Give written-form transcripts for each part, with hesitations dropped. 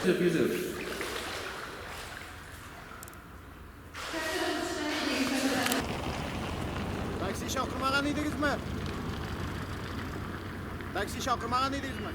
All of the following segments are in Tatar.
Taksi çağırmagan idingizmi? Taksi çağırmagan idingizmi?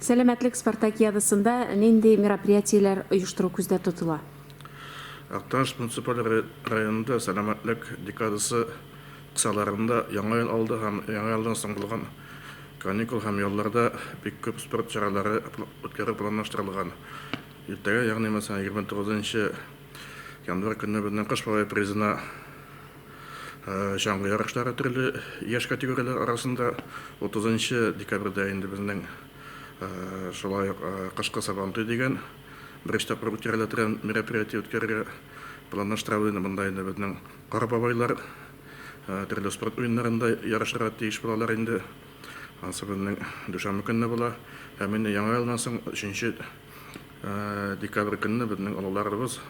Сәләмәтлек спартакиадасында нинди мероприятиеләр оештыру күздә тотыла? Акташ муниципаль районында сәламәтлек декадасы кысаларында яңа ел алды һәм яңа елдан соң булган каникул һәм ялларда бик күп спорт чаралары үткәрү планлаштырылган. Иртәгә, ягъни мәсәлән 29 январь көнне безнең кыш бабай призына чаңгы ярышлары төрле яшь категорияләр арасында 30 декабрьдә инде безнең шулай кышкы сабантуй дигән беренче тапкыр үткәрелә торган мероприятие үткәрергә планлаштырылган. Монда инде безнең кара бабайлар төрле спорт уеннарында ярышырга тиеш булалар инде. Ансы безнең дүшәмбе көнне була. Һәм инде яңа елдан соң 3 декабрь көнне безнең олыларыбыз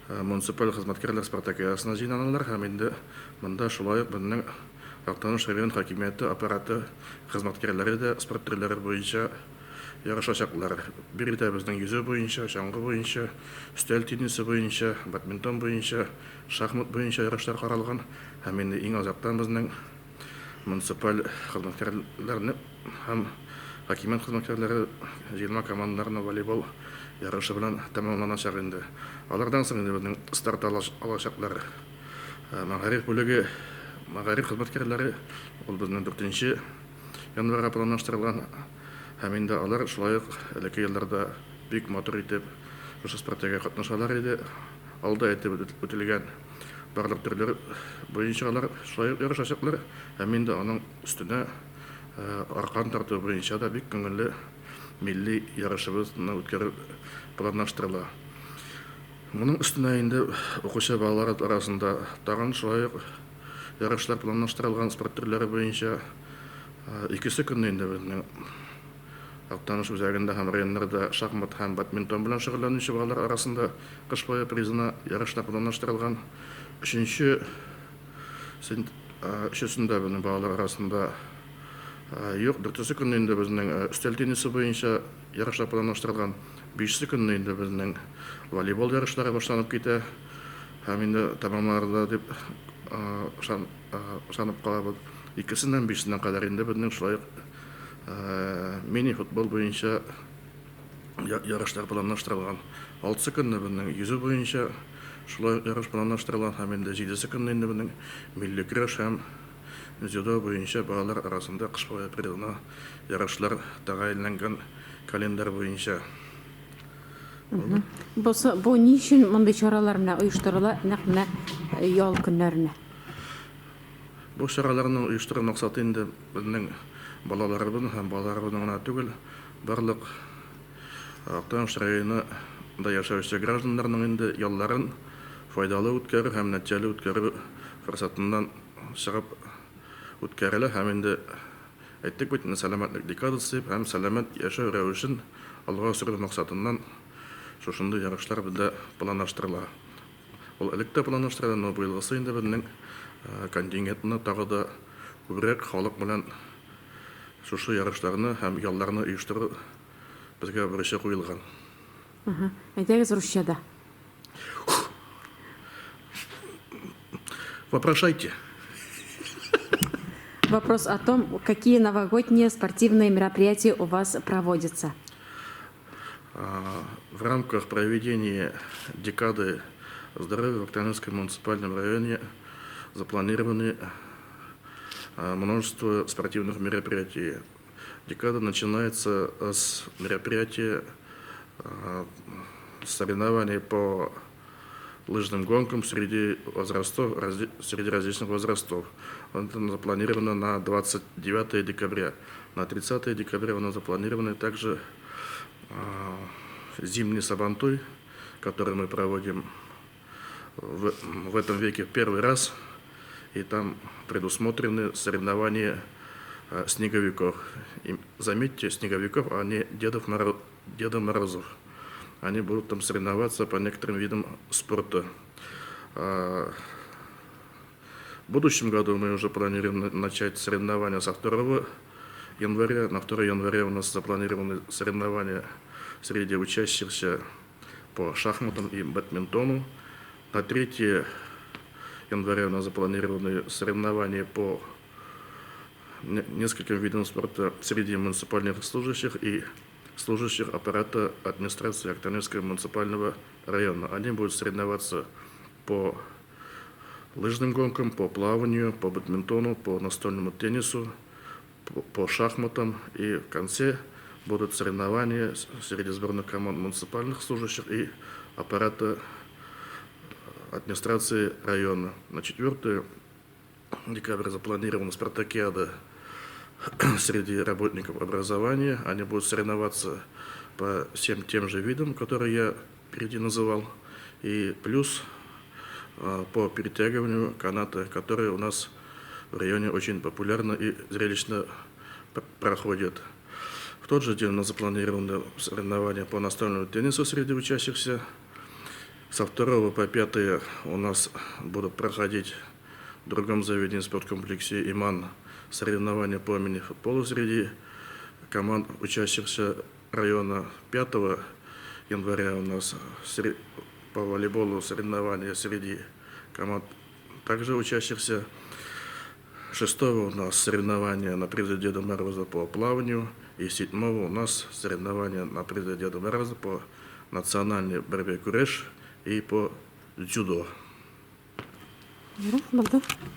муниципаль хезмәткәрләр спартакиадасына җыйналалар һәм инде монда шулай ук безнең Актаныш район хакимияте аппараты хезмәткәрләре дә спорт төрләре буенча ярышачаклар. Биредә безнең йөзү буенча, чаңгы буенча, өстәл теннисы буенча, бадминтон буенча, шахмат буенча ярышлар каралган. Һәм инде иң азактан безнең муниципаль хезмәткәрләрне һәм хакимият хезмәткәрләре җыелма командаларына волейбол ярышы белән тәмамланачак инде. Алардан соң инде безнең старт алачаклар. Мәгариф бүлеге Мәгариф хезмәткәрләре ул безнең 4 январьга планлаштырылган. Һәм инде алар шулай ук элекке елларда бик матур итеп ошо спартакиадага катнашалар иде. Алда әйтеп үтелгән барлык төрләр буенча алар шулай ук ярышачаклар. Һәм инде аның өстенә аркан тарту буенча да бик күңелле милли ярышыбызны үткәрү планлаштырыла. Моның өстенә инде укучы балалар арасында тагын шулай ук ярышлар планлаштырылган спорт төрләре буенча 2 көнне инде безнең Актаныш үзәгендә һәм районнарда шахмат һәм бадминтон белән шөгыльләнүче балалар арасында кыш бая призына ярышлар планлаштырылган. 3-ші өчесендә безнең балалар арасында юк. 4-сі көнне инде безнең өстәл теннисы буенча ярышлар планлаштырылган. 5-сі көнне инде безнең волейбол ярышлары башланып китә. Һәм инде тәмамларда дип ышанып калабыз. 2-сеннән 5-сенә кадәр инде безнең шулай мини футбол буенча ярышлар планлаштырылган. 6-сі көнне безнең йөзү буенча шулай ярыш планлаштырылган. Һәм инде 7-сі көнне инде безнең милли көрәш һәм дзюдо буенча балалар арасында кыш бая призына ярышлар тәгаенләнгән календарь буенча. Бу ни өчен мондай чаралар менә оештырыла нәкъ менә ял көннәренә? Бу чараларны оештыру максаты инде безнең балаларыбыз һәм балаларыбызның гына түгел, барлык Актаныш районында яшәүче гражданнарның инде ялларын файдалы үткәрү һәм нәтиҗәле үткәрү форсатыннан чыгып үткәрелә. Һәм инде әйттек бит, сәламәтлек декадасы һәм сәламәт яшәү рәвешен алга сөрү максатыннан шушындый ярышлар бездә планлаштырыла. Ул электә планлаштырылган, но быелгысы инде безнең контингентны тагы да күбрәк халык белән шушы ярышларны һәм ялларны оештыру безгә бурычы куелган. Әйтегез русчада. Вопрошайте. Вопрос о том, какие новогодние спортивные мероприятия у вас проводятся. В рамках проведения декады здоровья в Актанинском муниципальном районе запланированы множество спортивных мероприятий. Декада начинается с мероприятия соревнований по лыжным гонкам среди различных возрастов. Это запланировано на 29 декабря. На 30 декабря у нас запланированы также зимний сабантуй, который мы проводим в этом веке первый раз. И там предусмотрены соревнования снеговиков. И заметьте, снеговиков, а не Дедов Морозов. Они будут там соревноваться по некоторым видам спорта. В будущем году мы уже планируем начать соревнования со 2 января. На 2 января у нас запланированы соревнования среди учащихся по шахматам и бадминтону. На 3 января у нас запланированы соревнования по нескольким видам спорта среди муниципальных служащих и служащих аппарата администрации Актаневского муниципального района. Они будут соревноваться по лыжным гонкам, по плаванию, по бадминтону, по настольному теннису, по шахматам. И в конце будут соревнования среди сборных команд муниципальных служащих и аппарата администрации района. На 4 декабря запланирована спартакиада среди работников образования. Они будут соревноваться по всем тем же видам, которые я впереди называл. И плюс по перетягиванию каната, которые у нас в районе очень популярно и зрелищно проходят. В тот же день у нас запланированы соревнования по настольному теннису среди учащихся. Со 2 по 5 у нас будут проходить в другом заведении в спорткомплексе «Иман» соревнования по мини-футболу среди команд учащихся района. 5 января у нас по волейболу соревнования среди команд также учащихся. 6 у нас соревнования на призы Деда Мороза по плаванию. И 7 у нас соревнования на призы Деда Мороза по национальной борьбе куреш и по дзюдо. Рахмат.